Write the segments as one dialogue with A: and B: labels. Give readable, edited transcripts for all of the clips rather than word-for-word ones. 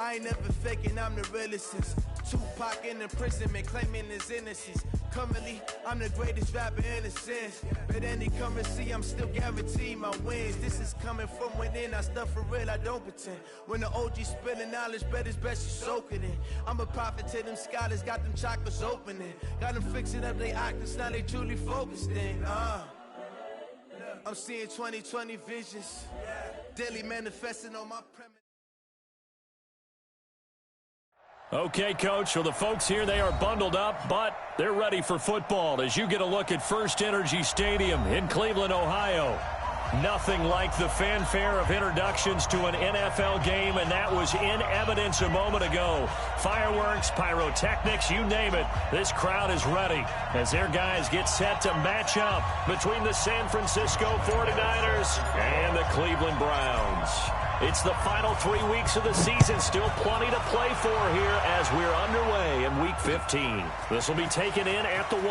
A: I ain't never faking, I'm the realest since Tupac in imprisonment, claiming his innocence. Currently, I'm the greatest rapper in a sense. But any currency, I'm still guaranteed my wins. This is coming from within, I stuff for real, I don't pretend. When the OG spilling knowledge, bet it's best you soak it in. I'm a prophet to them scholars, got them chakras opening. Got them fixing up they octaves, now they truly focused in. I'm seeing 2020 visions, daily manifesting on my premise.
B: Okay, Coach, so the folks here, they are bundled up, but they're ready for football as you get a look at First Energy Stadium in Cleveland, Ohio. Nothing like the fanfare of introductions to an NFL game, and that was in evidence a moment ago. Fireworks, pyrotechnics, you name it. This crowd is ready as their guys get set to match up between the San Francisco 49ers and the Cleveland Browns. It's the final 3 weeks of the season. Still plenty to play for here as we're underway in Week 15. This will be taken in at the 1.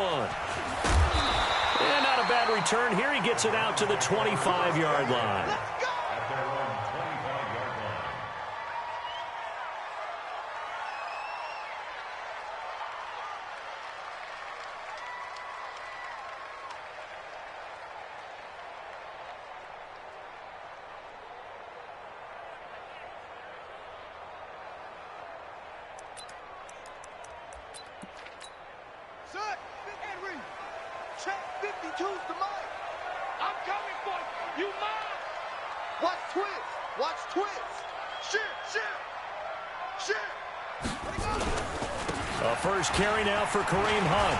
B: And not a bad return here. He gets it out to the 25-yard line.
C: Check 52's the mic. I'm coming for you. You mine. Watch twist. Watch twist. Shit.
B: A first carry now for Kareem Hunt.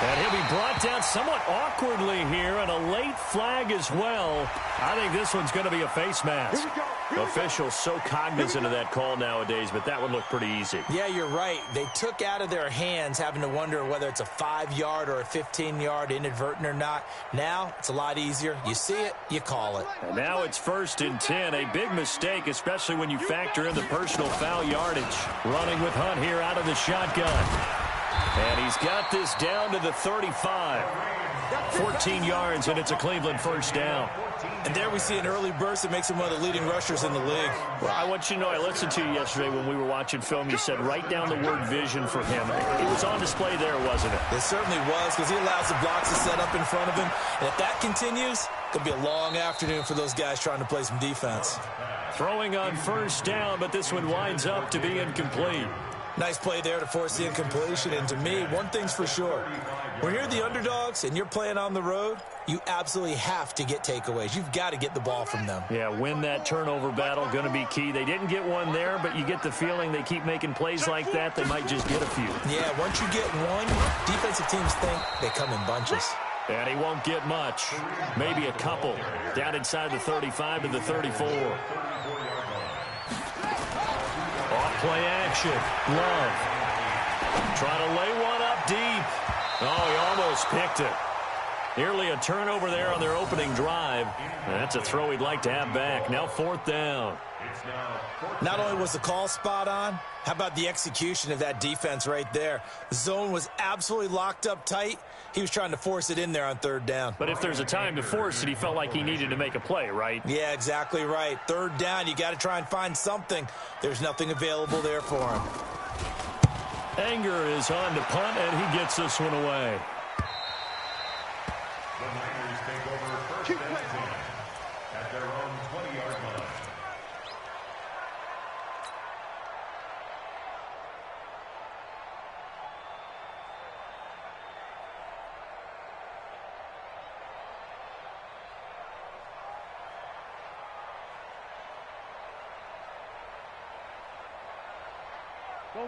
B: And he'll be brought down somewhat awkwardly here, and a late flag as well. I think this one's going to be a face mask. Officials so cognizant of that call nowadays, but that would look pretty easy.
D: Yeah, you're right. They took out of their hands having to wonder whether it's a 5-yard or a 15-yard inadvertent or not. Now, it's a lot easier. You see it, you call it.
B: And now it's 1st and 10. A big mistake, especially when you factor in the personal foul yardage. Running with Hunt here out of the shotgun. And he's got this down to the 35. 14 yards, and it's a Cleveland first down.
D: And there we see an early burst that makes him one of the leading rushers in the league.
B: Well, I want you to know, I listened to you yesterday when we were watching film. You said write down the word vision for him. It was on display there, wasn't it?
D: It certainly was, because he allows the blocks to set up in front of him. And if that continues, it'll be a long afternoon for those guys trying to play some defense.
B: Throwing on first down, but this one winds up to be incomplete.
D: Nice play there to force the incompletion. And to me, one thing's for sure. When you're the underdogs and you're playing on the road, you absolutely have to get takeaways. You've got to get the ball from them.
B: Yeah, win that turnover battle, going to be key. They didn't get one there, but you get the feeling they keep making plays like that, they might just get a few.
D: Yeah, once you get one, defensive teams think they come in bunches.
B: And he won't get much. Maybe a couple. Down inside the 35 to the 34. Off-play action. Love. Trying to lay one up deep. Oh, he almost picked it. Nearly a turnover there on their opening drive. That's a throw he'd like to have back. Now 4th down.
D: Not only was the call spot on, how about the execution of that defense right there? The zone was absolutely locked up tight. He was trying to force it in there on 3rd down.
B: But if there's a time to force it, he felt like he needed to make a play, right?
D: Yeah, exactly right. 3rd down, you got to try and find something. There's nothing available there for him.
B: Anger is on to punt, and he gets this one away.
E: The Niners take over 1st and 10 at their own 20-yard line.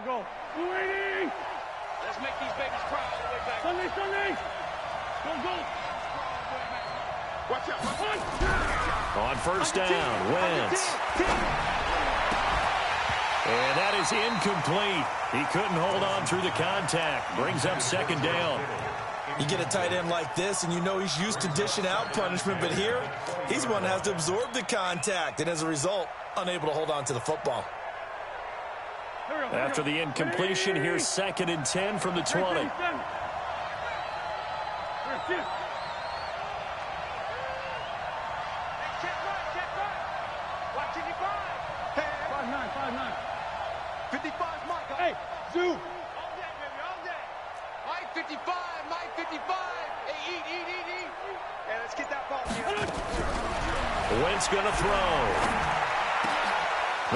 F: Go. Waiting.
C: Let's make these babies cry all the way back.
F: Sunday. Go.
C: Watch out.
B: On first down, Wentz. And that is incomplete. He couldn't hold on through the contact. Brings up 2nd down.
D: You get a tight end like this, and you know he's used to dishing out punishment, but here, he's one that has to absorb the contact, and as a result, unable to hold on to the football.
B: After the incompletion, here's 2nd and 10 from the 20.
F: Check right. Watching you 5. 5-9.
C: 55's Mike.
F: Hey, Zoo.
C: All day, baby, all day. Mike 55, Mike 55. Hey, eat. Hey, let's get that ball here.
B: Wentz going to throw.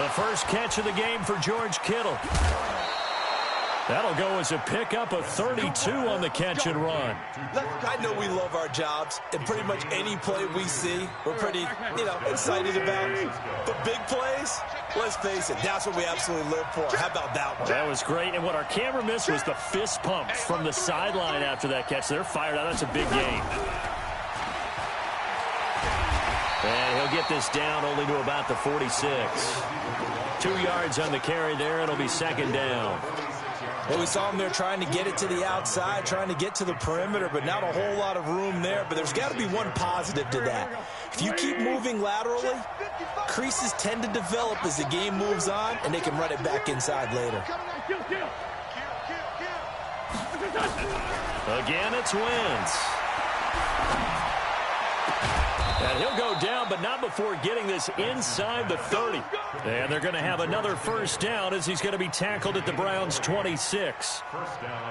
B: The first catch of the game for George Kittle. That'll go as a pickup of 32 on the catch and run.
D: I know we love our jobs, and pretty much any play we see, we're pretty, excited about. But big plays, let's face it, that's what we absolutely live for. How about that one?
B: That was great, and what our camera missed was the fist pumps from the sideline after that catch. They're fired out. That's a big game. And he'll get this down only to about the 46. 2 yards on the carry there. It'll be second down.
D: Well, we saw him there trying to get it to the outside, trying to get to the perimeter, but not a whole lot of room there. But there's got to be one positive to that. If you keep moving laterally, creases tend to develop as the game moves on, and they can run it back inside later.
B: Again, it's Wentz. And he'll go down, but not before getting this inside the 30. And they're going to have another first down as he's going to be tackled at the Browns' 26.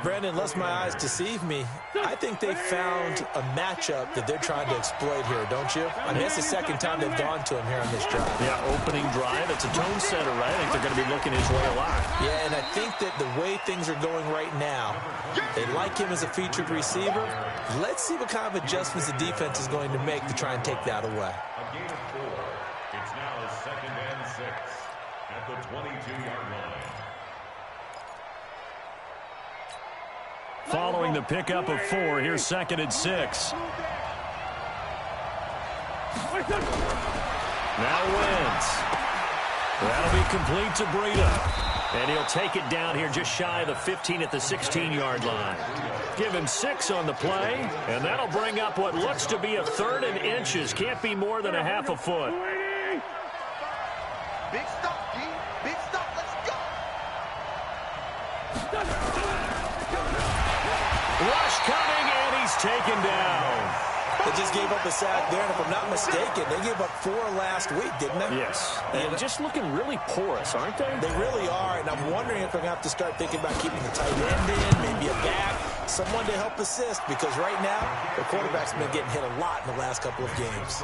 D: Brandon, unless my eyes deceive me, I think they found a matchup that they're trying to exploit here, don't you? I mean, it's the second time they've gone to him here on this drive.
B: Yeah, opening drive. It's a tone setter, right? I think they're going to be looking his way a lot.
D: Yeah, and I think that the way things are going right now, they like him as a featured receiver. Let's see what kind of adjustments the defense is going to make to try and take that away.
E: A gain of 4. It's now 2nd and 6 at the 22-yard line.
B: Following the pickup of 4, here's 2nd and 6. Now Wentz. That'll be complete to Breida. And he'll take it down here just shy of the 15 at the 16-yard line. Give him 6 on the play, and that'll bring up what looks to be a 3rd and inches. Can't be more than a half a foot.
C: Big stop, D. Big stop. Let's go.
B: Rush coming, and he's taken down.
D: They just gave up a sack there, and if I'm not mistaken, they gave up 4 last week, didn't they?
B: Yes. And just looking really porous, aren't they?
D: They really are, and I'm wondering if they're going to have to start thinking about keeping the tight end in, maybe a back, someone to help assist, because right now, the quarterback's been getting hit a lot in the last couple of games.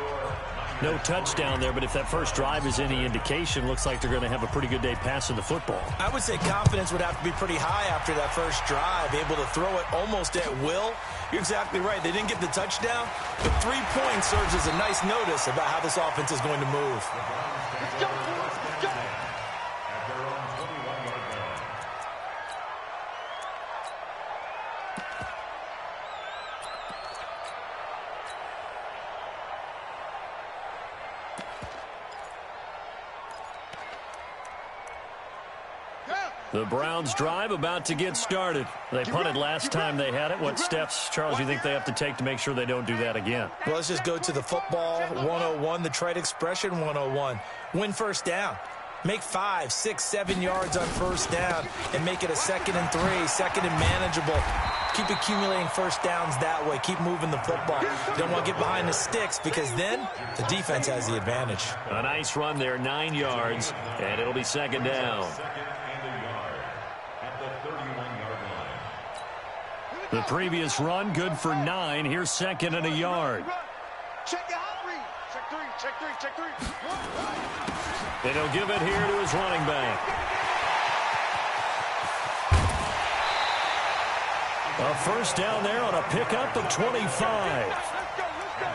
B: No touchdown there, but if that first drive is any indication, looks like they're going to have a pretty good day passing the football.
D: I would say confidence would have to be pretty high after that first drive, able to throw it almost at will. You're exactly right. They didn't get the touchdown, but 3 points serves as a nice notice about how this offense is going to move.
C: Let's go, boys. Let's go.
E: At their own 21-yard line.
B: The Browns drive about to get started. They punted last time they had it. What steps, Charles, you think they have to take to make sure they don't do that again?
D: Well, let's just go to the football 101, the trite expression 101. Win first down. Make 5, 6, 7 yards on first down and make it a 2nd and 3, 2nd and manageable. Keep accumulating first downs that way. Keep moving the football. You don't want to get behind the sticks because then the defense has the advantage.
B: A nice run there, 9 yards, and it'll be 2nd down. The previous run, good for 9. Here's 2nd and a yard.
C: Check the hot read. Check 3, check 3, check 3.
B: And he'll give it here to his running back. A first down there on a pickup of 25.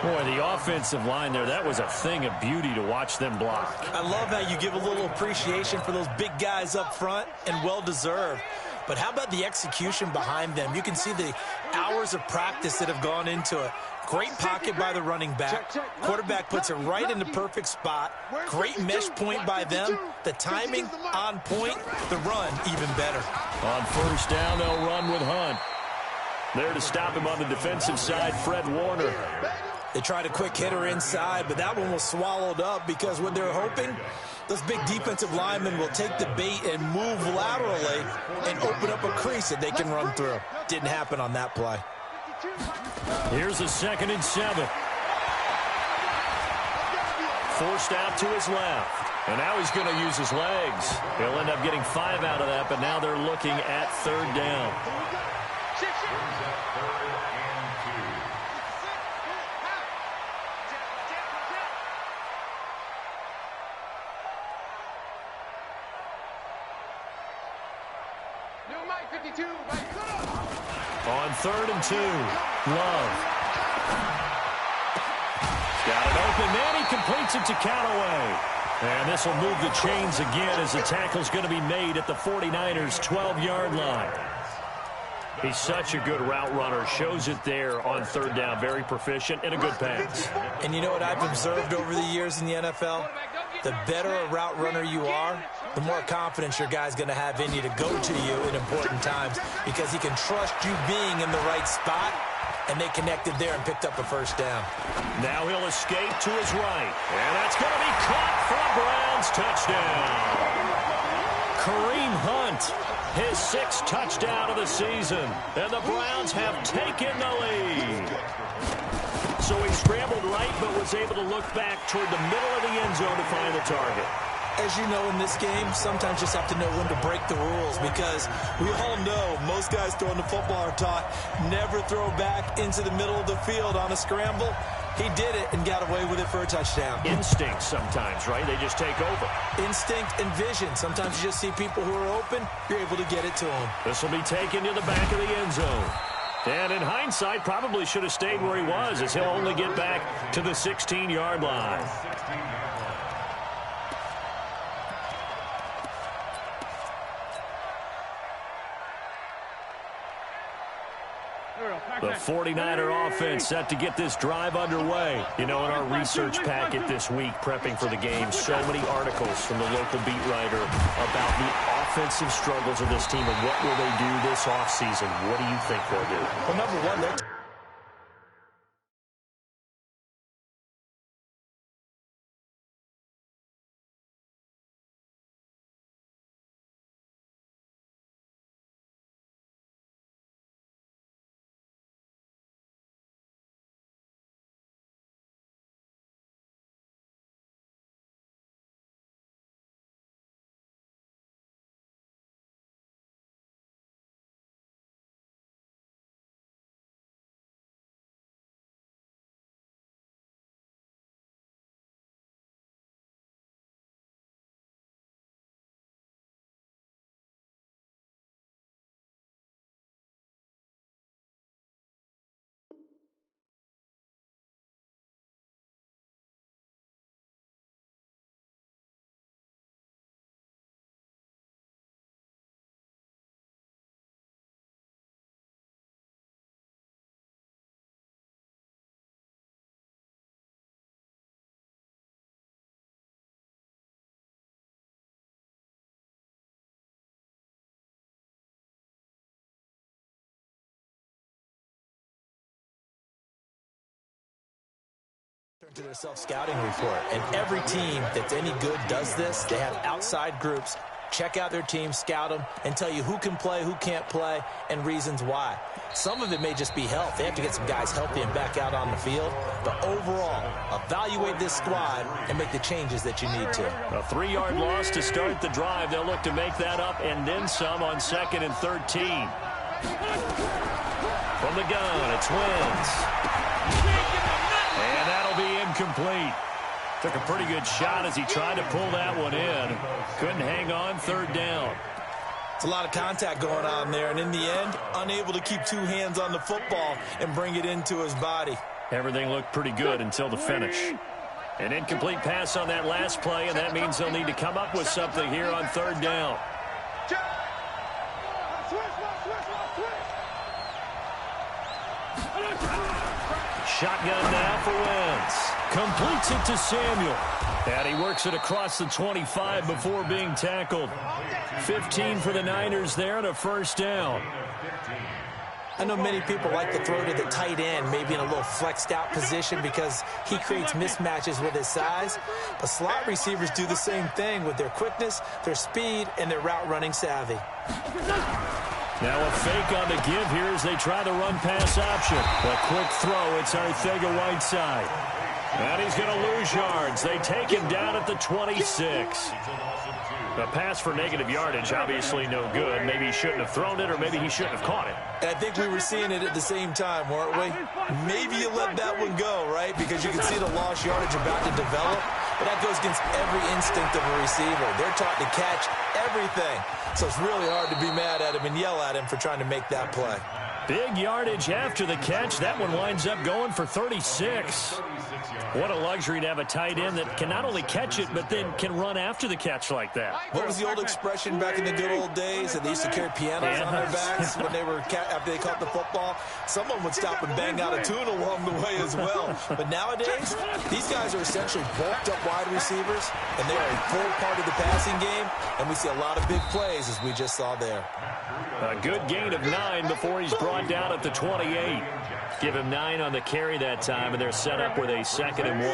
B: Boy, the offensive line there, that was a thing of beauty to watch them block.
D: I love how you give a little appreciation for those big guys up front, and well-deserved. But how about the execution behind them? You can see the hours of practice that have gone into it. Great pocket by the running back. Quarterback puts it right in the perfect spot. Great mesh point by them. The timing on point. The run even better.
B: On first down, they'll run with Hunt. There to stop him on the defensive side, Fred Warner.
D: They tried a quick hitter inside, but that one was swallowed up because what they're hoping, those big defensive linemen will take the bait and move laterally and open up a crease that they can run through. Didn't happen on that play.
B: Here's a 2nd and 7. Forced out to his left. And now he's going to use his legs. He'll end up getting 5 out of that, but now they're looking at 3rd down. On 3rd and 2, Love. Got it open, man. He completes it to Callaway. And this will move the chains again as the tackle's going to be made at the 49ers' 12-yard line. He's such a good route runner. Shows it there on 3rd down. Very proficient and a good pass.
D: And you know what I've observed over the years in the NFL? The better a route runner you are, the more confidence your guy's going to have in you to go to you in important times because he can trust you being in the right spot, and they connected there and picked up a 1st down.
B: Now he'll escape to his right, and that's going to be caught for a Browns touchdown. Kareem Hunt, his 6th touchdown of the season, and the Browns have taken the lead. So he scrambled right but was able to look back toward the middle of the end zone to find the target.
D: As you know, in this game, sometimes you just have to know when to break the rules because we all know most guys throwing the football are taught never throw back into the middle of the field on a scramble. He did it and got away with it for a touchdown.
B: Instinct sometimes, right? They just take over.
D: Instinct and vision. Sometimes you just see people who are open, you're able to get it to them.
B: This will be taken to the back of the end zone. And in hindsight, probably should have stayed where he was as he'll only get back to the 16-yard line. The 49er offense set to get this drive underway. You know, in our research packet this week, prepping for the game, so many articles from the local beat writer about the offensive struggles of this team and what will they do this offseason. What do you think they'll do?
D: Well, number one, they're to their self-scouting report, and every team that's any good does this. They have outside groups check out their team, scout them, and tell you who can play, who can't play, and reasons why. Some of it may just be health. They have to get some guys healthy and back out on the field. But overall, evaluate this squad and make the changes that you need to.
B: A 3-yard loss to start the drive. They'll look to make that up and then some on 2nd and 13. From the gun, it's Wentz. And that'll be incomplete. Took a pretty good shot as he tried to pull that one in. Couldn't hang on, 3rd down.
D: It's a lot of contact going on there, and in the end, unable to keep 2 hands on the football and bring it into his body.
B: Everything looked pretty good until the finish. An incomplete pass on that last play, and that means they'll need to come up with something here on 3rd down. Shotgun now for Wentz. Completes it to Samuel. And he works it across the 25 before being tackled. 15 for the Niners there and a 1st down.
D: I know many people like to throw to the tight end, maybe in a little flexed out position because he creates mismatches with his size. But slot receivers do the same thing with their quickness, their speed, and their route running savvy.
B: Now a fake on the give here as they try the run-pass option. A quick throw. It's Arthega Whiteside. And he's going to lose yards. They take him down at the 26. A pass for negative yardage, obviously no good. Maybe he shouldn't have thrown it, or maybe he shouldn't have caught it.
D: I think we were seeing it at the same time, weren't we? Maybe you let that one go, right? Because you can see the lost yardage about to develop. But that goes against every instinct of a receiver. They're taught to catch everything. So it's really hard to be mad at him and yell at him for trying to make that play.
B: Big yardage after the catch. That one winds up going for 36. What a luxury to have a tight end that can not only catch it, but then can run after the catch like that.
D: What was the old expression back in the good old days that they used to carry pianos on their backs when they were after they caught the football? Someone would stop and bang out a tune along the way as well. But nowadays, these guys are essentially bulked up wide receivers, and they are a full part of the passing game, and we see a lot of big plays as we just saw there.
B: A good gain of 9 before he's brought down at the 28. Give him 9 on the carry that time, and they're set up with a 2nd and 1.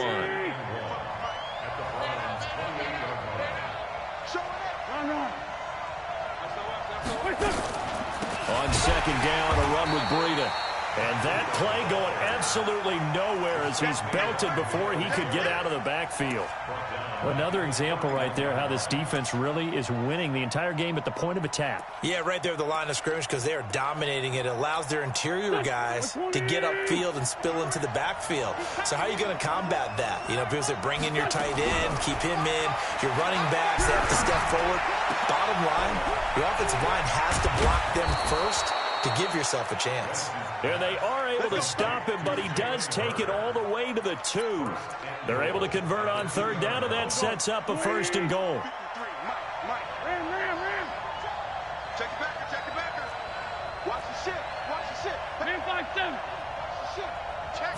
B: On 2nd down, a run with Breida. And that play going absolutely nowhere as he's belted before he could get out of the backfield. Another example right there how this defense really is winning the entire game at the point of attack.
D: Yeah, right there at the line of scrimmage because they are dominating it. It allows their interior guys to get upfield and spill into the backfield. So how are you going to combat that? You know, because they bring in your tight end, keep him in. Your running backs, they have to step forward. Bottom line, the offensive line has to block them first to give yourself a chance.
B: And they are able to stop him, but he does take it all the way to the 2. They're able to convert on 3rd down, and that sets up a 1st and goal.
C: Check it backer. Watch the shit. Man 5-7. Check.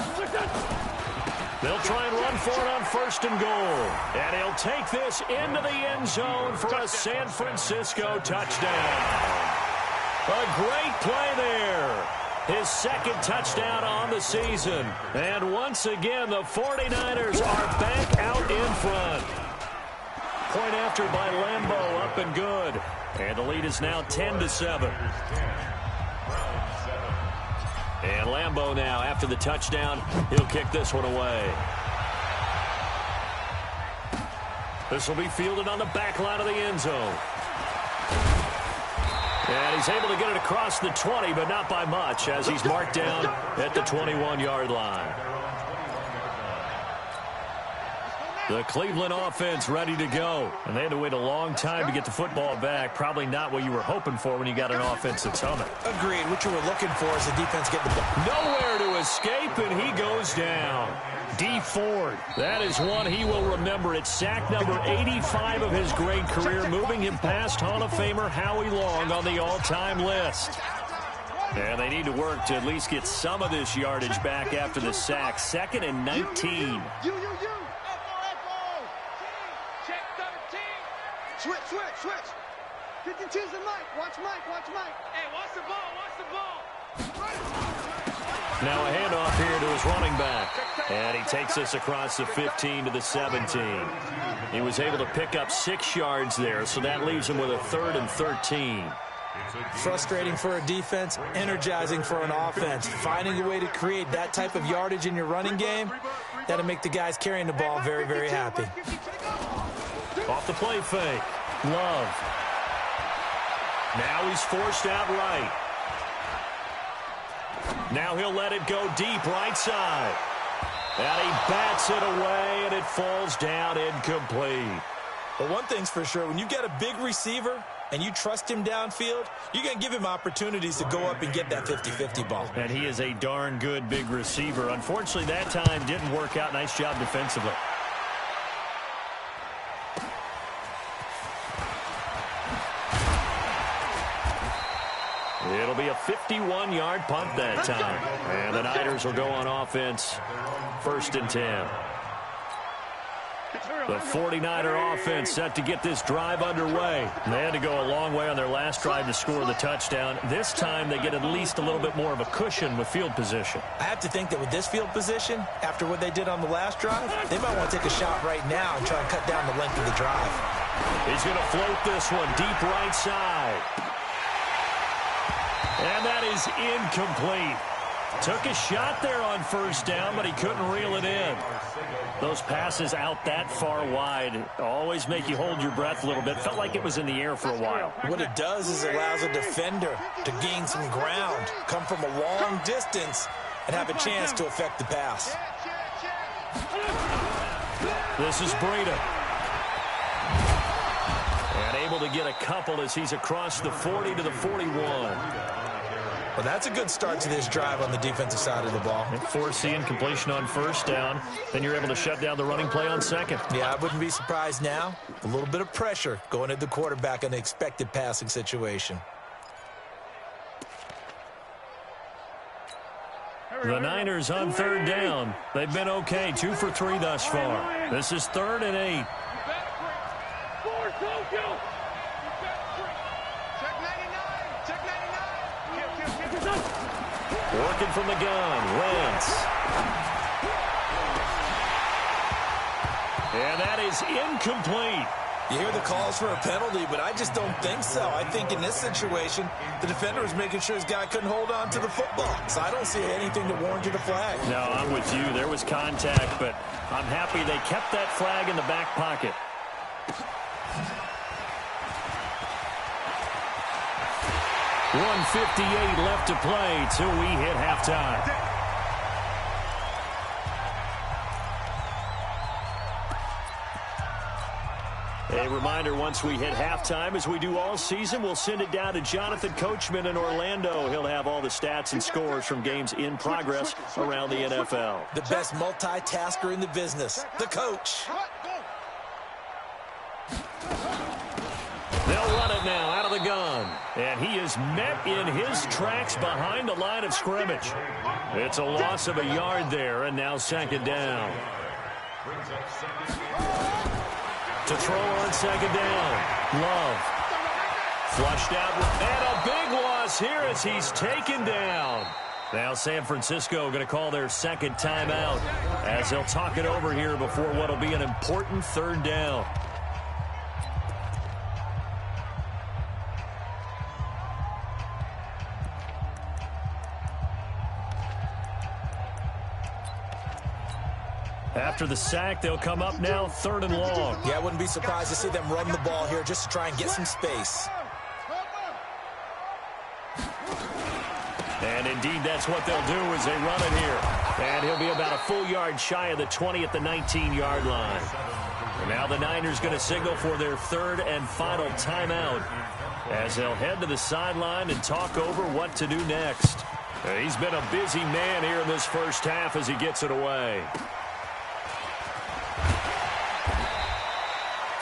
B: They'll try and run for it on 1st and goal. And he'll take this into the end zone for a San Francisco touchdown. A great play there. His 2nd touchdown on the season. And once again, the 49ers are back out in front. Point after by Lambeau, up and good. And the lead is now 10-7. And Lambeau now, after the touchdown, he'll kick this one away. This will be fielded on the back line of the end zone. And he's able to get it across the 20, but not by much, as he's marked down at the 21-yard line. The Cleveland offense ready to go. And they had to wait a long time to get the football back. Probably not what you were hoping for when you got an offense that's humming.
D: Agreed. What you were looking for is the defense getting the ball.
B: Nowhere to escape, and he goes down. D. Ford, that is one he will remember. It's sack number 85 of his great career, moving him past Hall of Famer Howie Long on the all-time list. And they need to work to at least get some of this yardage back after the sack. 2nd and 19.
C: Switch. 52's the Mike. Watch Mike. Hey, watch the ball.
B: Now a handoff here to his running back. And he takes this across the 15 to the 17. He was able to pick up 6 yards there, so that leaves him with a 3rd and 13.
D: Frustrating for a defense, energizing for an offense. Finding a way to create that type of yardage in your running game, that'll make the guys carrying the ball very, very happy.
B: Off the play fake. Love. Now he's forced out right. Now he'll let it go deep right side. And he bats it away, and it falls down incomplete.
D: But one thing's for sure, when you get a big receiver and you trust him downfield, you're going to give him opportunities to go up and get that 50-50 ball.
B: And he is a darn good big receiver. Unfortunately, that time didn't work out. Nice job defensively. It'll be a 51-yard punt that time. And the Niners will go on offense, 1st and 10. The 49er offense set to get this drive underway. They had to go a long way on their last drive to score the touchdown. This time they get at least a little bit more of a cushion with field position.
D: I have to think that with this field position, after what they did on the last drive, they might want to take a shot right now and try and cut down the length of the drive.
B: He's going to float this one deep right side. And that is incomplete. Took a shot there on first down, but he couldn't reel it in. Those passes out that far wide always make you hold your breath a little bit. Felt like it was in the air for a while.
D: What it does is it allows a defender to gain some ground, come from a long distance, and have a chance to affect the pass.
B: This is Breida. And able to get a couple as he's across the 40 to the 41.
D: Well, that's a good start to this drive on the defensive side of the ball.
B: Forcing completion on first down. Then you're able to shut down the running play on second.
D: Yeah, I wouldn't be surprised now. A little bit of pressure going at the quarterback in an expected passing situation.
B: The Niners on third down. They've been okay, 2 for 3 thus far. This is 3rd and 8. Working from the gun, Wentz. And that is incomplete.
D: You hear the calls for a penalty, but I just don't think so. I think in this situation, the defender was making sure his guy couldn't hold on to the football. So I don't see anything to warrant a flag.
B: No, I'm with you. There was contact, but I'm happy they kept that flag in the back pocket. .158 left to play till we hit halftime. A reminder, once we hit halftime, as we do all season, we'll send it down to Jonathan Coachman in Orlando. He'll have all the stats and scores from games in progress around the NFL.
D: The best multitasker in the business, the coach.
B: They'll run it now out of the gun. And he is met in his tracks behind the line of scrimmage. It's a loss of a yard there, and now second down. To throw on second down. Love. Flushed out. And a big loss here as he's taken down. Now San Francisco going to call their second timeout as they'll talk it over here before what will be an important third down. After the sack, they'll come up now 3rd and long.
D: Yeah, I wouldn't be surprised to see them run the ball here just to try and get some space.
B: And indeed, that's what they'll do as they run it here. And he'll be about a full yard shy of the 20 at the 19-yard line. And now the Niners going to signal for their 3rd and final timeout as they'll head to the sideline and talk over what to do next. He's been a busy man here in this first half as he gets it away.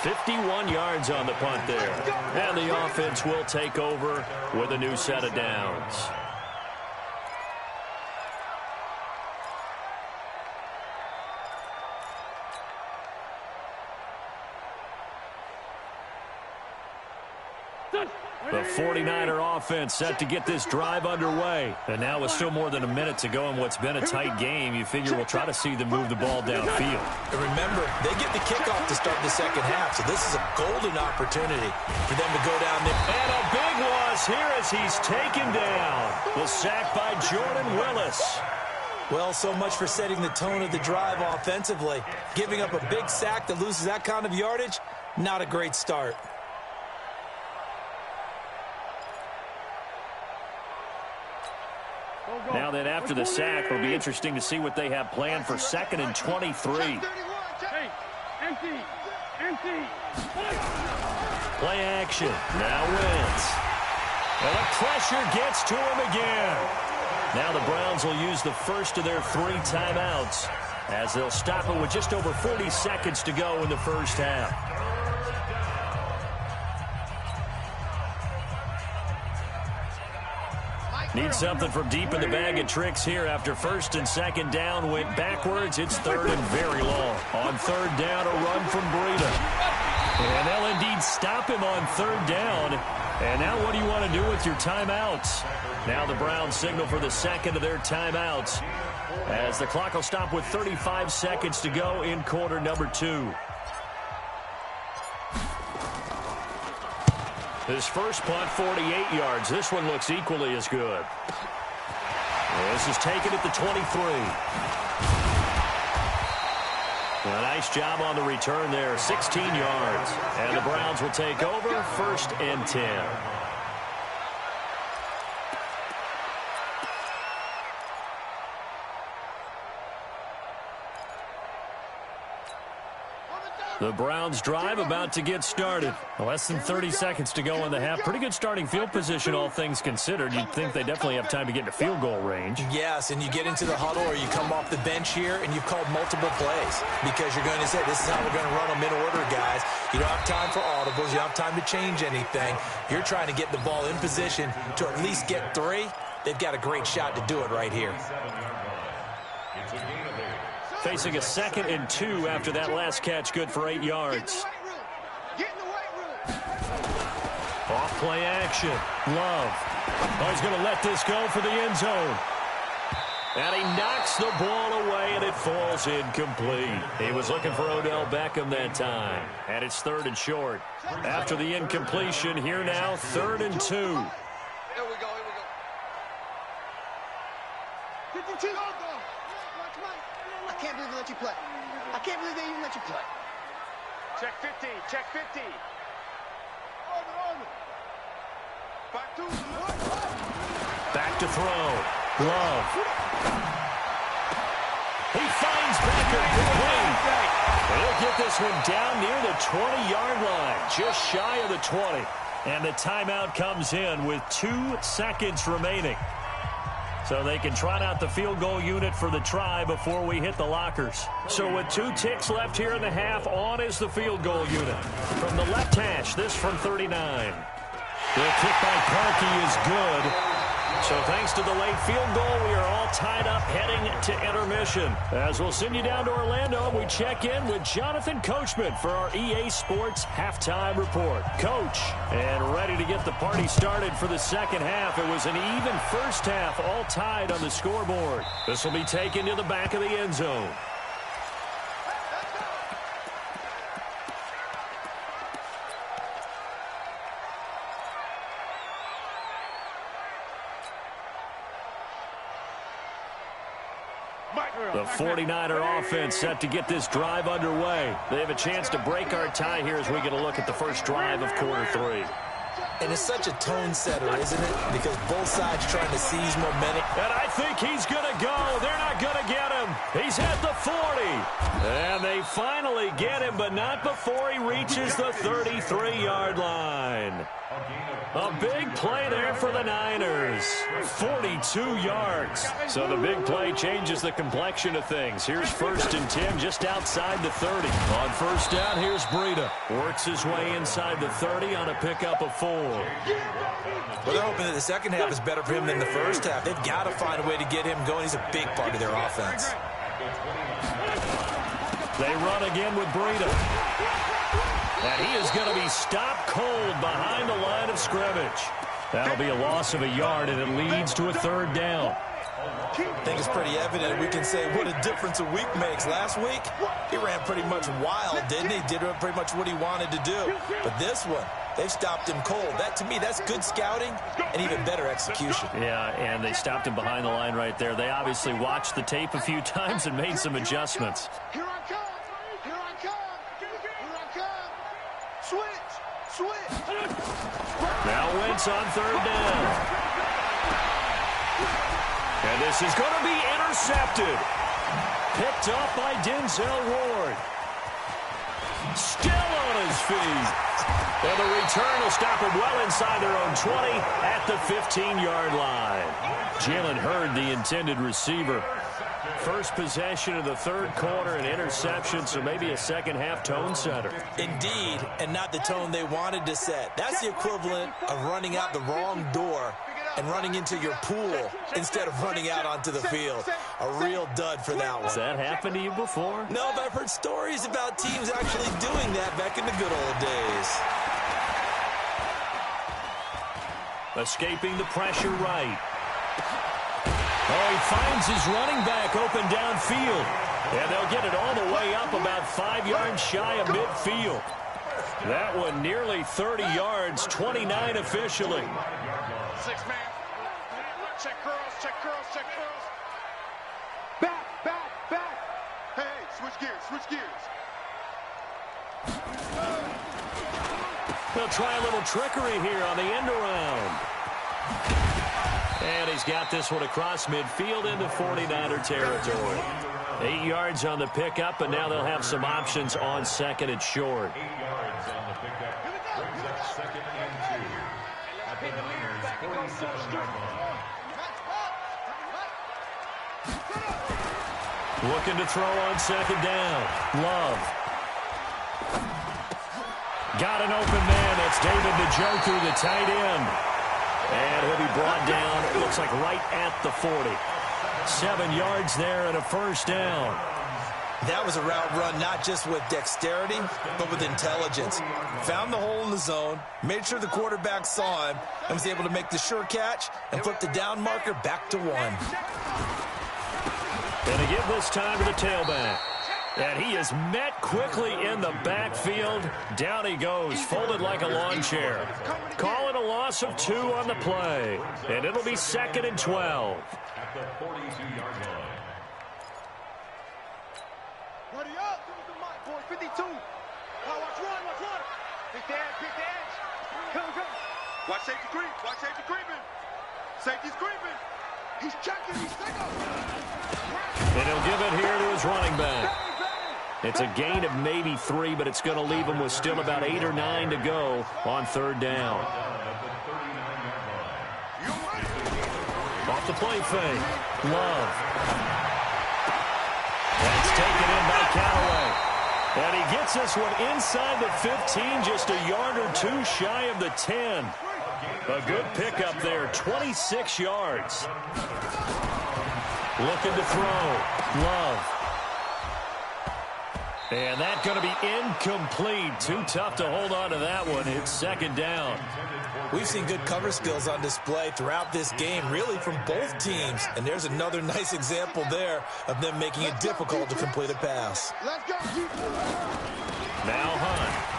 B: 51 yards on the punt there. And the offense will take over with a new set of downs. The 49er offense set to get this drive underway. And now with still more than a minute to go in what's been a tight game, you figure we'll try to see them move the ball downfield.
D: And remember, they get the kickoff to start the second half, so this is a golden opportunity for them to go down there.
B: And a big loss here as he's taken down. The sack by Jordan Willis.
D: Well, so much for setting the tone of the drive offensively. Giving up a big sack that loses that kind of yardage, not a great start.
B: Now then, after the sack, it'll be interesting to see what they have planned for 2nd and 23. Play action. Now Wentz. And the pressure gets to him again. Now the Browns will use the first of their 3 timeouts as they'll stop it with just over 40 seconds to go in the first half. Need something from deep in the bag of tricks here after 1st and 2nd down went backwards. It's 3rd and very long. On 3rd down, a run from Breida. And they'll indeed stop him on 3rd down. And now what do you want to do with your timeouts? Now the Browns signal for the 2nd of their timeouts as the clock will stop with 35 seconds to go in quarter number 2. His first punt, 48 yards. This one looks equally as good. This is taken at the 23. A nice job on the return there, 16 yards. And the Browns will take over, 1st and 10. The Browns drive about to get started. Less than 30 seconds to go in the half. Pretty good starting field position, all things considered. You'd think they definitely have time to get into field goal range.
D: Yes, and you get into the huddle or you come off the bench here and you've called multiple plays because you're going to say, this is how we're going to run them in order, guys. You don't have time for audibles. You don't have time to change anything. You're trying to get the ball in position to at least get 3. They've got a great shot to do it right here.
B: Facing a 2nd and 2 after that last catch, good for 8 yards. Off play action. Love. Oh, he's going to let this go for the end zone. And he knocks the ball away, and it falls incomplete. He was looking for Odell Beckham that time. And it's 3rd and short. After the incompletion, here now, 3rd and 2.
C: Here we go. 52. I can't believe they let you play. I can't believe they even let you play.
F: Check 50. Check 50.
B: Back to throw. Love. He finds Becker. He'll get this one down near the 20-yard line, just shy of the 20. And the timeout comes in with 2 seconds remaining. So they can trot out the field goal unit for the try before we hit the lockers. So with 2 ticks left here in the half, on is the field goal unit. From the left hash, this from 39. The kick by Parkey is good. So thanks to the late field goal, we are all tied up heading to intermission. As we'll send you down to Orlando, we check in with Jonathan Coachman for our EA Sports Halftime Report. Coach, and ready to get the party started for the second half. It was an even first half, all tied on the scoreboard. This will be taken to the back of the end zone. The 49er offense set to get this drive underway. They have a chance to break our tie here as we get a look at the first drive of quarter 3.
D: And it's such a tone setter, isn't it? Because both sides trying to seize momentum.
B: And I think he's going to go. They're not going to get him. He's at the 40. And they finally get him, but not before he reaches the 33-yard line. A big play there for the Niners. 42 yards. So the big play changes the complexion of things. Here's 1st and 10 just outside the 30. On first down, here's Breida. Works his way inside the 30 on a pickup of 4.
D: Well, they're hoping that the second half is better for him than the first half. They've got to find a way to get him going. He's a big part of their offense.
B: They run again with Breida. And he is going to be stopped cold behind the line of scrimmage. That'll be a loss of a yard, and it leads to a 3rd down.
D: I think it's pretty evident. We can say what a difference a week makes. Last week, he ran pretty much wild, didn't he? Did pretty much what he wanted to do. But this one, they've stopped him cold. That, to me, that's good scouting and even better execution.
B: Yeah, and they stopped him behind the line right there. They obviously watched the tape a few times and made some adjustments.
C: Here I come. Switch.
B: Now Wentz on 3rd down. And this is going to be intercepted. Picked up by Denzel Ward. Still on his feet. And the return will stop him well inside their own 20 at the 15-yard line. Jalen Hurd, the intended receiver. First possession of the 3rd quarter, an interception, so maybe a second-half tone setter.
D: Indeed, and not the tone they wanted to set. That's the equivalent of running out the wrong door and running into your pool instead of running out onto the field. A real dud for that one.
B: Has that happened to you before?
D: No, but I've heard stories about teams actually doing that back in the good old days.
B: Escaping the pressure right. Oh, he finds his running back open downfield. And they'll get it all the way up about 5 yards shy of midfield. That one nearly 30 yards, 29 officially.
F: 6 man. Check girls, check girls, check girls.
C: Back, back, back. Hey, switch gears, switch gears.
B: They'll try a little trickery here on the end around. And he's got this one across midfield into 49er territory. 8 yards on the pickup, and now they'll have some options on second and short.
E: 8 yards on the pickup. Brings up second and 2. At the Niners' 47-yard line.
B: Looking to throw on second down. Love. Got an open man. That's David Njoku, the tight end. And he'll be brought down, it looks like right at the 40. 7 yards there and a first down.
D: That was a route run not just with dexterity, but with intelligence. Found the hole in the zone, made sure the quarterback saw him, and was able to make the sure catch and flip the down marker back to 1.
B: And to give this time to the tailback. And he is met quickly in the backfield. Down he goes, folded like a lawn chair. Call it a loss of 2 on the play. And it'll be second and 12.
E: At the 42-yard line.
C: Ready up. Boy, 52. Watch run, watch run.
F: Big dash, big dash.
C: Go. Watch safety creep, watch safety creeping. Safety's creeping. He's checking, he's taking.
B: And he'll give it here to his running back. It's a gain of maybe 3, but it's going to leave him with still about 8 or 9 to go on third down. Off the play fake. Love. That's taken in by Callaway. And he gets this one inside the 15, just a yard or 2 shy of the 10. A good pickup there, 26 yards. Looking to throw. Love. And that's going to be incomplete. Too tough to hold on to that one. It's second down.
D: We've seen good cover skills on display throughout this game, really from both teams. And there's another nice example there of them making it difficult to complete a pass.
B: Now Hunt.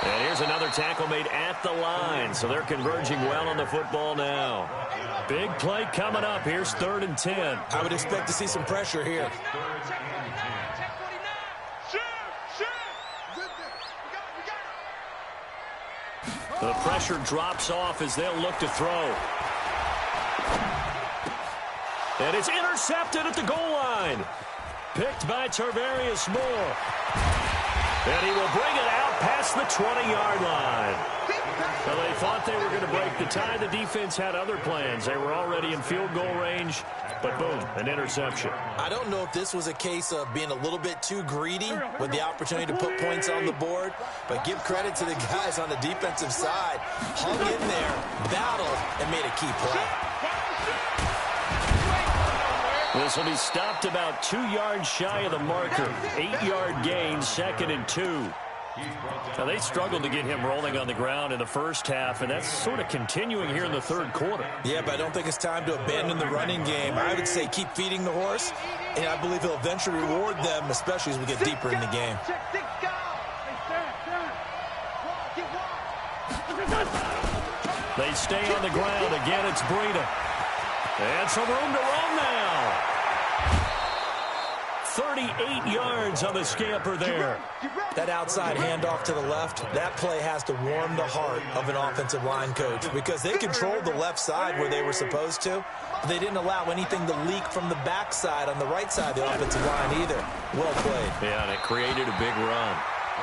B: And here's another tackle made at the line. So they're converging well on the football now. Big play coming up. Here's third and 10.
D: I would expect to see some pressure here.
B: The pressure drops off as they'll look to throw. And it's intercepted at the goal line. Picked by Tarvarius Moore. And he will bring it out past the 20-yard line. Well, they thought they were going to break the tie. The defense had other plans. They were already in field goal range, but boom, an interception.
D: I don't know if this was a case of being a little bit too greedy with the opportunity to put points on the board, but give credit to the guys on the defensive side. Hung in there, battled, and made a key play.
B: This will be stopped about 2 yards shy of the marker. 8-yard gain, second and 2. Now, they struggled to get him rolling on the ground in the first half, and that's sort of continuing here in the third quarter.
D: Yeah, but I don't think it's time to abandon the running game. I would say keep feeding the horse, and I believe he'll eventually reward them, especially as we get deeper in the game.
B: They stay on the ground. Again, it's Breida. And some room to run now. 38 yards on the scamper there.
D: That outside handoff to the left, that play has to warm the heart of an offensive line coach because they controlled the left side where they were supposed to, but they didn't allow anything to leak from the backside on the right side of the offensive line either. Well played.
B: Yeah, and it created a big run.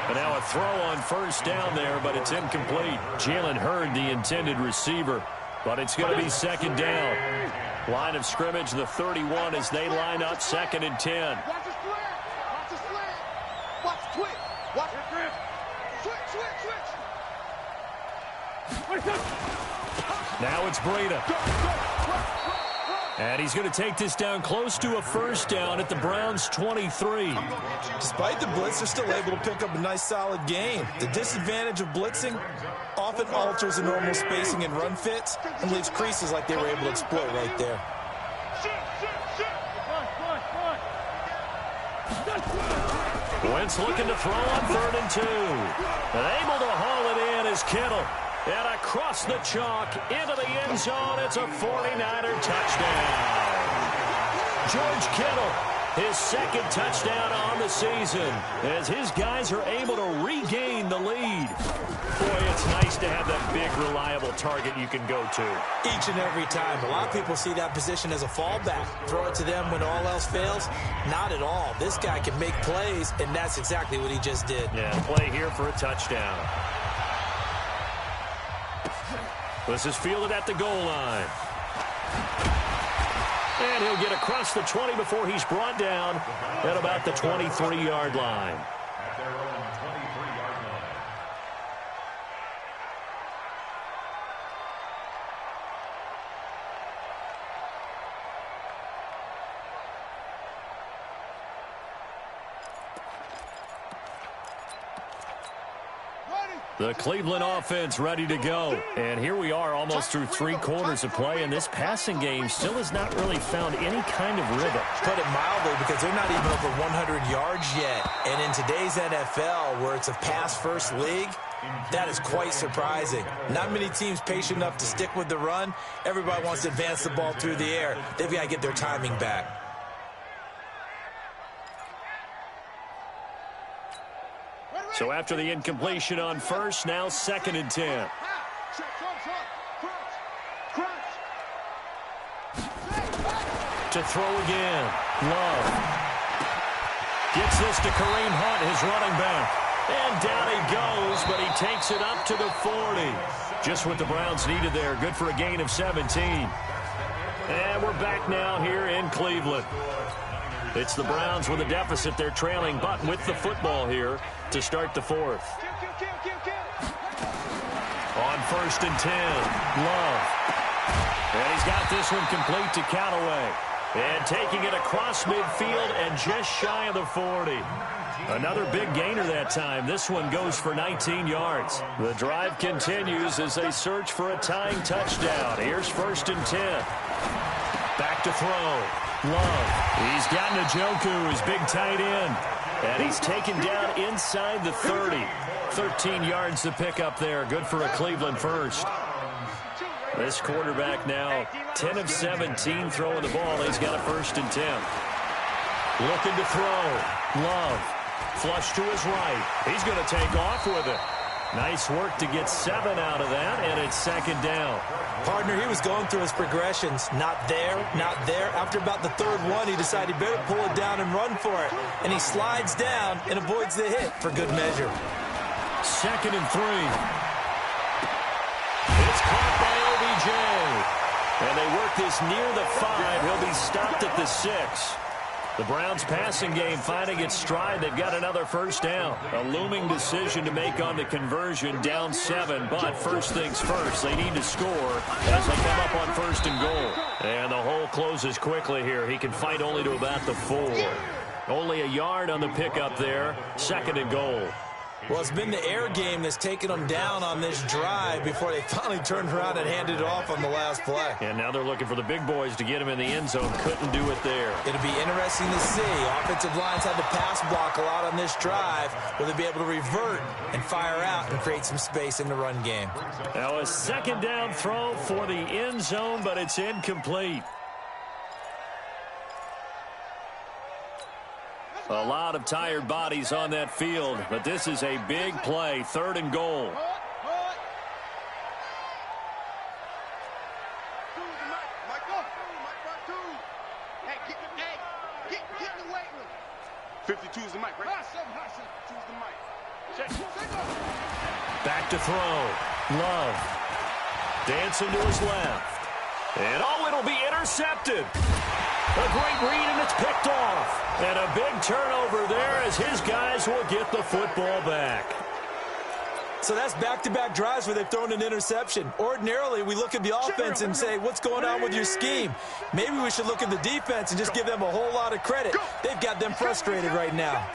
B: And now a throw on first down there, but it's incomplete. Jalen Hurd, the intended receiver, but it's going to be second down. Line of scrimmage, the 31 as they line up second and 10.
C: Watch the slant. Watch the slant. Watch twitch. Watch the grip. Switch.
B: Now it's Breida. And he's going to take this down close to a first down at the Browns' 23.
D: Despite the blitz, they're still able to pick up a nice solid gain. The disadvantage of blitzing often alters the normal spacing and run fits and leaves creases like they were able to exploit right there.
B: Wentz looking to throw on third and 2. And able to haul it in is Kittle. And across the chalk, into the end zone, it's a 49er touchdown. George Kittle, his second touchdown on the season, as his guys are able to regain the lead. Boy, it's nice to have that big, reliable target you can go to.
D: Each and every time. A lot of people see that position as a fallback. Throw it to them when all else fails. Not at all. This guy can make plays, and that's exactly what he just did.
B: Yeah, play here for a touchdown. This is fielded at the goal line. And he'll get across the 20 before he's brought down at about the 23-yard line.
E: At their own 23-yard line.
B: The Cleveland offense ready to go. And here we are almost through 3 quarters of play, and this passing game still has not really found any kind of rhythm.
D: Put it mildly, because they're not even over 100 yards yet. And in today's NFL, where it's a pass-first league, that is quite surprising. Not many teams patient enough to stick with the run. Everybody wants to advance the ball through the air. They've got to get their timing back.
B: So after the incompletion on first, now 2nd and 10. To throw again. Love. Gets this to Kareem Hunt, his running back. And down he goes, but he takes it up to the 40. Just what the Browns needed there. Good for a gain of 17. And we're back now here in Cleveland. It's the Browns with a deficit. They're trailing, but with the football here to start the 4th. On 1st and 10, Love. And he's got this one complete to Callaway. And taking it across midfield and just shy of the 40. Another big gainer that time. This one goes for 19 yards. The drive continues as they search for a tying touchdown. Here's 1st and 10. Back to throw. Love. He's got Njoku, his big tight end. And he's taken down inside the 30. 13 yards to pick up there. Good for a Cleveland first. This quarterback now 10 of 17 throwing the ball. He's got a 1st and 10. Looking to throw. Love. Flush to his right. He's going to take off with it. Nice work to get 7 out of that, and it's 2nd down.
D: Partner, he was going through his progressions. Not there, not there. After about the 3rd one, he decided he better pull it down and run for it. And he slides down and avoids the hit for good measure.
B: 2nd and 3. It's caught by OBJ. And they work this near the 5. He'll be stopped at the 6. The Browns passing game finding its stride. They've got another 1st down. A looming decision to make on the conversion, down 7. But first things first, they need to score as they come up on 1st and goal. And the hole closes quickly here. He can fight only to about the 4. Only a yard on the pickup there. 2nd and goal.
D: Well, it's been the air game that's taken them down on this drive before they finally turned around and handed it off on the last play.
B: And now they're looking for the big boys to get him in the end zone. Couldn't do it there.
D: It'll be interesting to see. Offensive lines had to pass block a lot on this drive. Will they be able to revert and fire out and create some space in the run game?
B: Now a 2nd down throw for the end zone, but it's incomplete. A lot of tired bodies on that field, but this is a big play. 3rd and goal.
F: 52 is the mic, right? 52 is the mic.
B: Back to throw. Love. Dancing to his left. And oh, it'll be intercepted. A great read, and it's picked off. And a big turnover there as his guys will get the football back.
D: So that's back-to-back drives where they've thrown an interception. Ordinarily, we look at the offense and say, what's going on with your scheme? Maybe we should look at the defense and just give them a whole lot of credit. They've got them frustrated right now.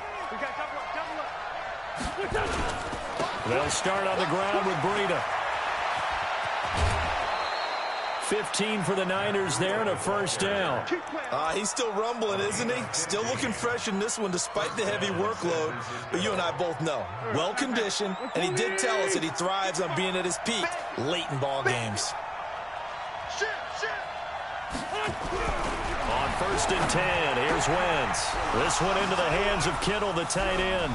D: They'll start on the ground with Breida.
B: 15 for the Niners there and a first down.
D: He's still rumbling, isn't he? Still looking fresh in this one despite the heavy workload. But you and I both know, well-conditioned, and he did tell us that he thrives on being at his peak late in ball games.
B: On 1st and 10, here's Wentz. This one into the hands of Kittle, the tight end.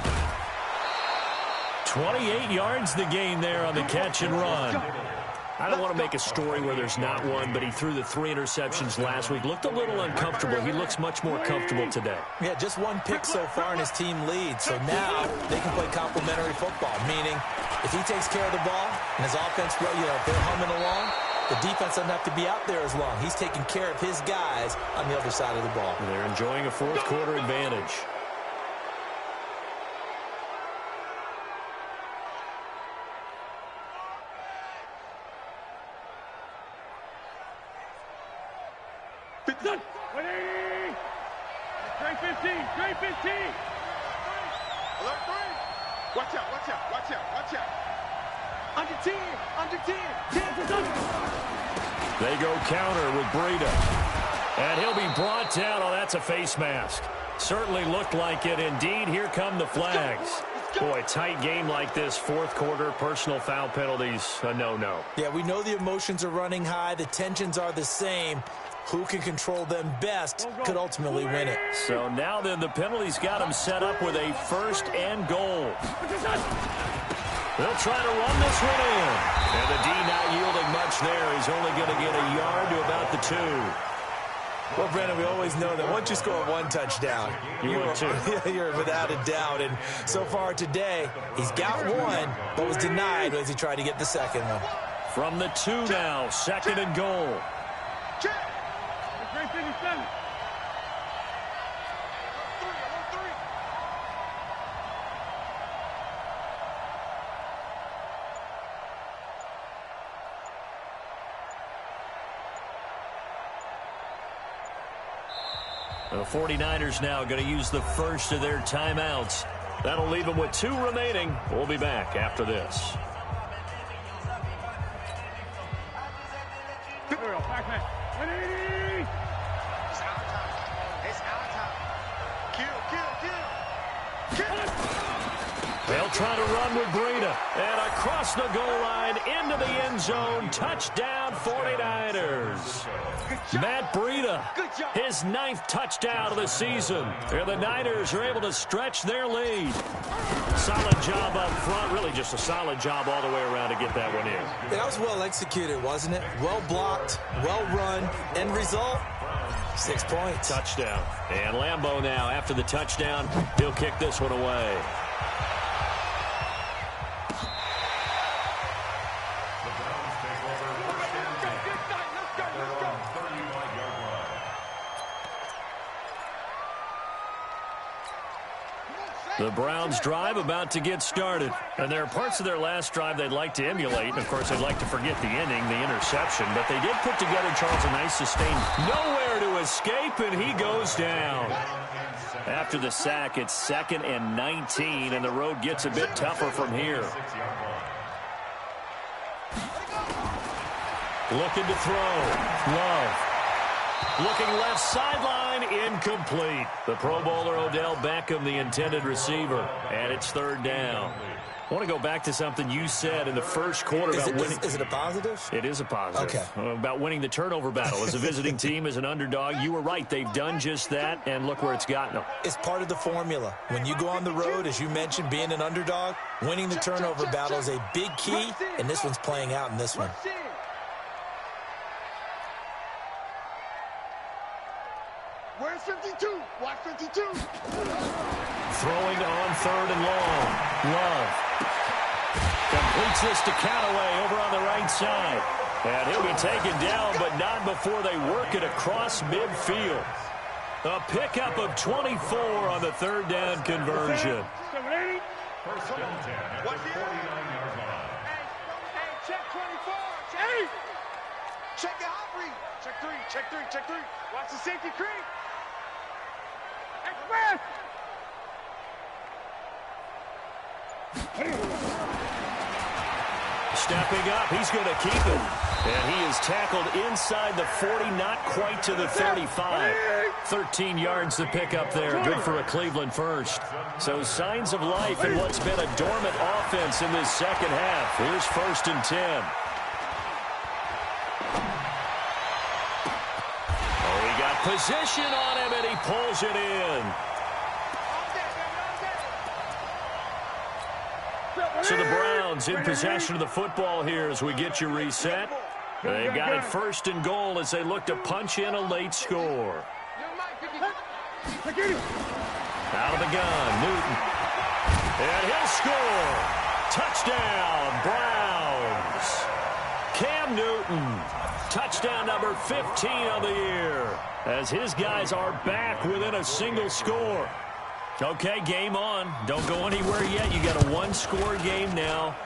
B: 28 yards the gain there on the catch and run. I don't want to make a story where there's not one, but he threw the 3 interceptions last week. Looked a little uncomfortable. He looks much more comfortable today.
D: Yeah, just 1 pick so far and his team leads. So now they can play complementary football, meaning if he takes care of the ball and his offense, if they're humming along, the defense doesn't have to be out there as long. He's taking care of his guys on the other side of the ball.
B: They're enjoying a fourth quarter advantage.
F: Done. 180. Straight 15. Straight 15. Alert 3. Watch out. Watch out. Watch out. Watch out. Under 10. Under 10. 10 for done.
B: They go counter with Breida. And he'll be brought down. Oh, that's a face mask. Certainly looked like it. Indeed, here come the flags. Boy, tight game like this, fourth quarter, personal foul penalties, a no-no.
D: Yeah, we know the emotions are running high. The tensions are the same. Who can control them best could ultimately win it.
B: So now then, the penalties got him set up with a 1st and goal. They'll try to run this one in. And the D not yielding much there. He's only going to get a yard to about the 2.
D: Well, Brandon, we always know that once you score 1 touchdown, you're without a doubt. And so far today, he's got 1, but was denied as he tried to get the second one.
B: From the 2 now, 2nd and goal. The 49ers now going to use the first of their timeouts. That'll leave them with 2 remaining. We'll be back after this. They'll try to run with Breida. And across the goal line, into the end zone. Touchdown, 49ers. Matt Breida, his 9th touchdown of the season. And the Niners are able to stretch their lead. Solid job up front. Really just a solid job all the way around to get that one in.
D: Yeah, that was well executed, wasn't it? Well blocked, well run. End result, 6 points.
B: Touchdown. And Lambeau now, after the touchdown, he'll kick this one away. The Browns drive about to get started. And there are parts of their last drive they'd like to emulate. And, of course, they'd like to forget the inning, the interception. But they did put together, Charles, a nice sustain. Nowhere to escape, and he goes down. After the sack, it's 2nd and 19, and the road gets a bit tougher from here. Looking to throw. Love. Looking left sideline, incomplete. The Pro Bowler Odell Beckham, the intended receiver, and it's 3rd down. I want to go back to something you said in the first quarter about winning.
D: Is it a positive?
B: It is a positive.
D: Okay.
B: About winning the turnover battle. As a visiting team, as an underdog, you were right. They've done just that, and look where it's gotten them.
D: It's part of the formula. When you go on the road, as you mentioned, being an underdog, winning the turnover battle is a big key, and this one's playing out in this one.
C: Where's 52? Watch 52.
B: Throwing on 3rd and long. Love. Completes this to Callaway over on the right side. And he'll be taken down, but not before they work it across midfield. A pickup of 24 on the 3rd down conversion.
E: First and 10 at the 49-yard line.
C: Hey, check 24. Check. Check your hot read. Check 3. Check 3. Check 3. Watch the safety creep. Express.
B: stepping up. He's going to keep it. And he is tackled inside the 40, not quite to the 35. 13 yards to pick up there. Good for a Cleveland first. So signs of life in what's been a dormant offense in this second half. Here's 1st and 10. Oh, he got position on him, and he pulls it in. So the Browns in possession of the football here as we get you reset. They've got it 1st and goal as they look to punch in a late score. Out of the gun, Newton. And he'll score. Touchdown, Browns. Cam Newton. Touchdown number 15 of the year as his guys are back within a single score. Okay, game on. Don't go anywhere yet. You got a one-score game now.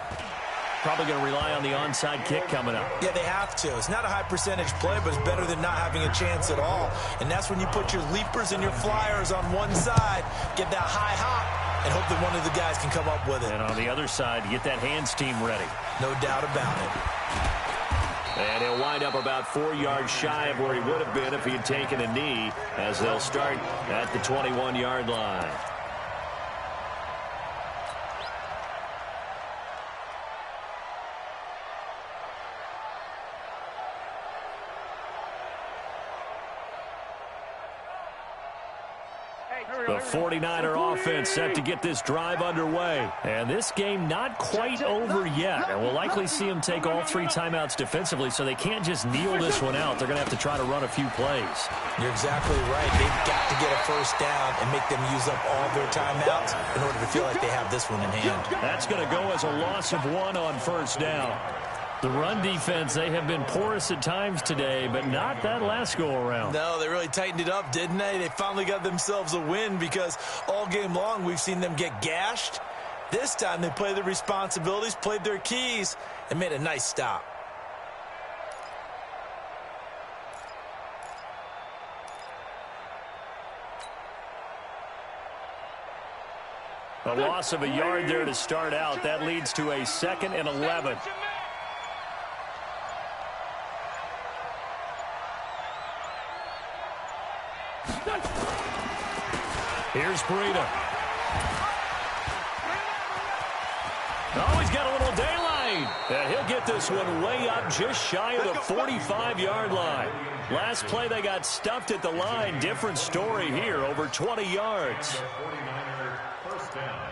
B: Probably going to rely on the onside kick coming up.
D: Yeah, they have to. It's not a high-percentage play, but it's better than not having a chance at all. And that's when you put your leapers and your flyers on one side, get that high hop, and hope that one of the guys can come up with it.
B: And on the other side, get that hands team ready.
D: No doubt about it.
B: And he'll wind up about 4 yards shy of where he would have been if he had taken a knee, as they'll start at the 21-yard line. The 49er offense set to get this drive underway. And this game not quite over yet. And we'll likely see them take all 3 timeouts defensively, so they can't just kneel this one out. They're going to have to try to run a few plays.
D: You're exactly right. They've got to get a first down and make them use up all their timeouts in order to feel like they have this one in hand.
B: That's going to go as a loss of 1 on first down. The run defense, they have been porous at times today, but not that last go-around.
D: No, they really tightened it up, didn't they? They finally got themselves a win because all game long we've seen them get gashed. This time they played their responsibilities, played their keys, and made a nice stop.
B: A loss of a yard there to start out. That leads to a 2nd and 11. Here's Breida. Oh, he's got a little daylight. And he'll get this one way up just shy of the 45-yard line. Last play, they got stuffed at the line. Different story here, over 20 yards.
E: 49ers first down.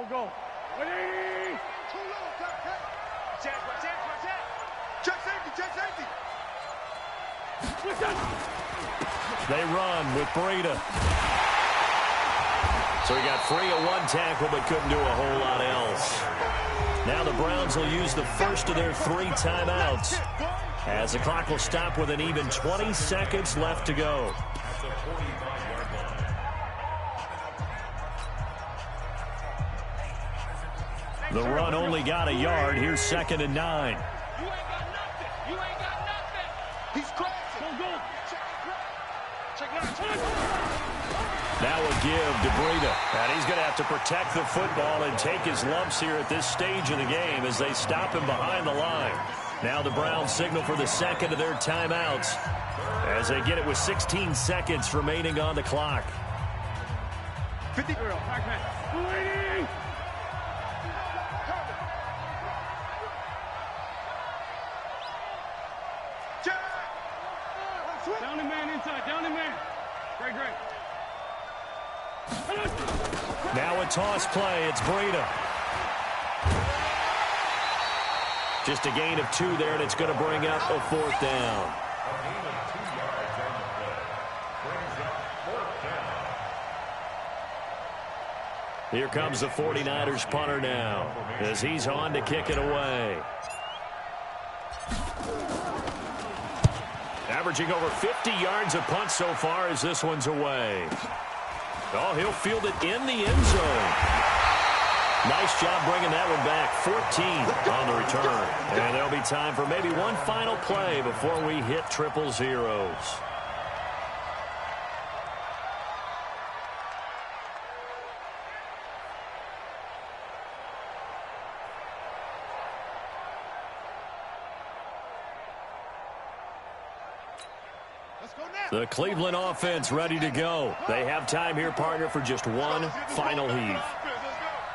F: Go. Ready?
C: Too low, check safety.
B: They run with Breida. So he got free of 1 tackle but couldn't do a whole lot else. Now the Browns will use the first of their 3 timeouts as the clock will stop with an even 20 seconds left to go.
E: At the 45-yard line.
B: The run only got a yard. Here's 2nd and 9.
F: You ain't got nothing.
C: He's crashing.
F: Go. Check 9.
B: Now a give to Breida. And he's going to have to protect the football and take his lumps here at this stage of the game as they stop him behind the line. Now the Browns signal for the 2nd of their timeouts as they get it with 16 seconds remaining on the clock.
F: 50. Down the man inside. Down the man. Great.
B: Now a toss play. It's Breida. Just a gain of 2 there, and it's going to bring up a 4th down.
E: A gain of 2 yards on the play. Brings up 4th down.
B: Here comes the 49ers punter now as he's on to kick it away. Averaging over 50 yards a punt so far as this one's away. Oh, he'll field it in the end zone. Nice job bringing that one back. 14 on the return. And there'll be time for maybe one final play before we hit triple zeros. The Cleveland offense ready to go. They have time here, partner, for just one final heave.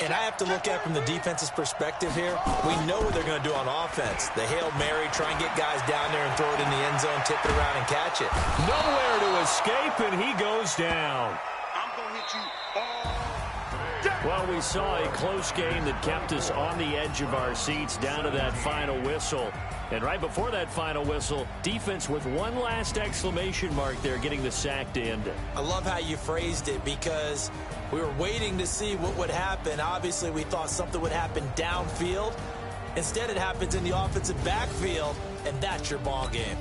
D: And I have to look at it from the defense's perspective here. We know what they're going to do on offense. The Hail Mary, try and get guys down there and throw it in the end zone, tip it around and catch it.
B: Nowhere to escape, and he goes down.
F: I'm going to hit you all.
B: Well, we saw a close game that kept us on the edge of our seats down to that final whistle. And right before that final whistle, defense with one last exclamation mark there, getting the sack to end it.
D: I love how you phrased it because we were waiting to see what would happen. Obviously, we thought something would happen downfield. Instead, it happens in the offensive backfield, and that's your ball game.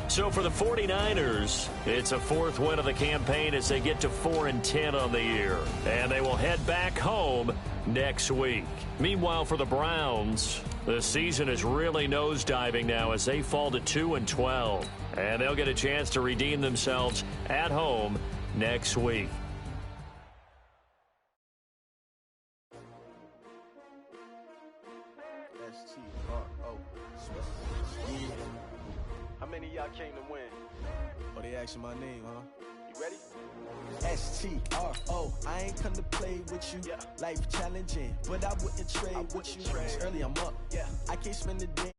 B: So for the 49ers, it's a fourth win of the campaign as they get to 4-10 on the year. And they will head back home next week. Meanwhile, for the Browns, the season is really nosediving now as they fall to 2-12. And they'll get a chance to redeem themselves at home next week.
C: How many of y'all came to win?
A: Oh, they asking my name, huh?
C: You ready?
A: S-T-R-O, I ain't come to play with you.
C: Yeah.
A: Life challenging, but I wouldn't trade with you. It's early, I'm up.
C: Yeah.
A: I can't spend the day.